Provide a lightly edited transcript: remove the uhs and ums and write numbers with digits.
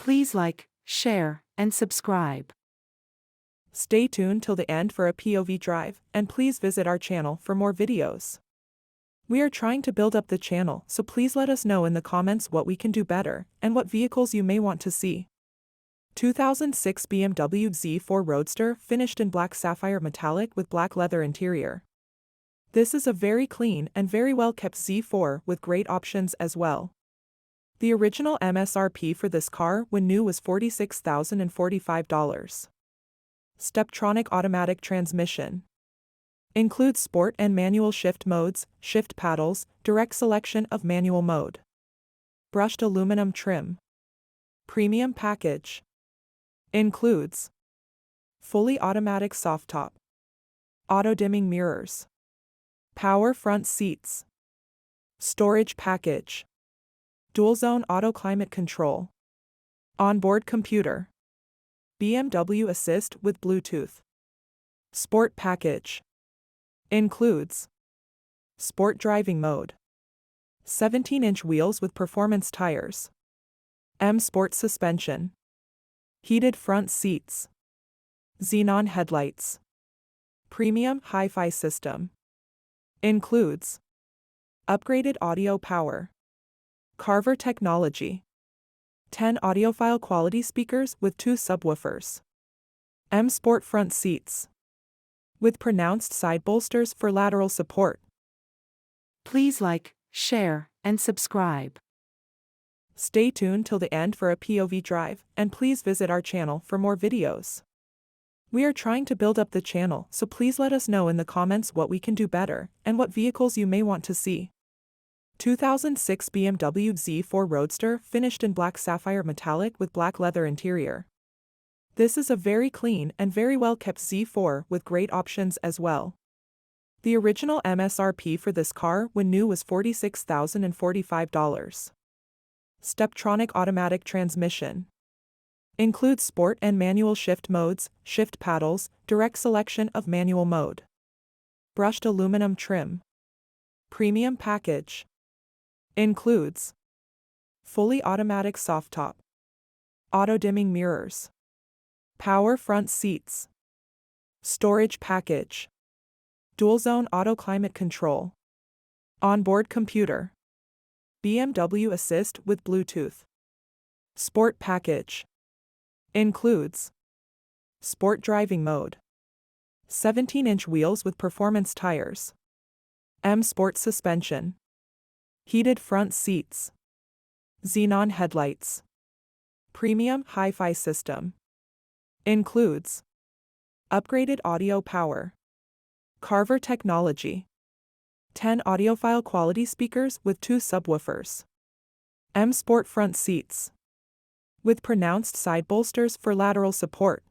Please like, share, and subscribe. Stay tuned till the end for a POV drive, and please visit our channel for more videos. We are trying to build up the channel, so please let us know in the comments what we can do better, and what vehicles you may want to see. 2006 BMW Z4 Roadster finished in Black Sapphire Metallic with black leather interior. This is a very clean and very well kept Z4 with great options as well. The original MSRP for this car when new was $46,045. Steptronic automatic transmission. Includes sport and manual shift modes, shift paddles, direct selection of manual mode. Brushed aluminum trim. Premium package. Includes fully automatic softtop. Auto-dimming mirrors. Power front seats. Storage package. Dual-zone auto climate control. Onboard computer. BMW Assist with Bluetooth. Sport package. Includes sport driving mode. 17-inch wheels with performance tires. M Sport suspension. Heated front seats. Xenon headlights. Premium hi-fi system. Includes upgraded audio power. Carver technology. 10 audiophile-quality speakers with 2 subwoofers. M Sport front seats. With pronounced side bolsters for lateral support. Please like, share, and subscribe. Stay tuned till the end for a POV drive, and please visit our channel for more videos. We are trying to build up the channel, so please let us know in the comments what we can do better, and what vehicles you may want to see. 2006 BMW Z4 Roadster finished in Black Sapphire Metallic with black leather interior. This is a very clean and very well kept Z4 with great options as well. The original MSRP for this car when new was $46,045. Steptronic automatic transmission. Includes sport and manual shift modes, shift paddles, direct selection of manual mode. Brushed aluminum trim. Premium package. Includes fully automatic softtop. Auto-dimming mirrors. Power front seats. Storage package. Dual-zone auto climate control. Onboard computer. BMW Assist with Bluetooth. Sport package. Includes sport driving mode. 17-inch wheels with performance tires. M Sport suspension. Heated front seats. Xenon headlights. Premium hi-fi system. Includes upgraded audio power. Carver technology. 10 audiophile-quality speakers with 2 subwoofers. M Sport front seats. With pronounced side bolsters for lateral support.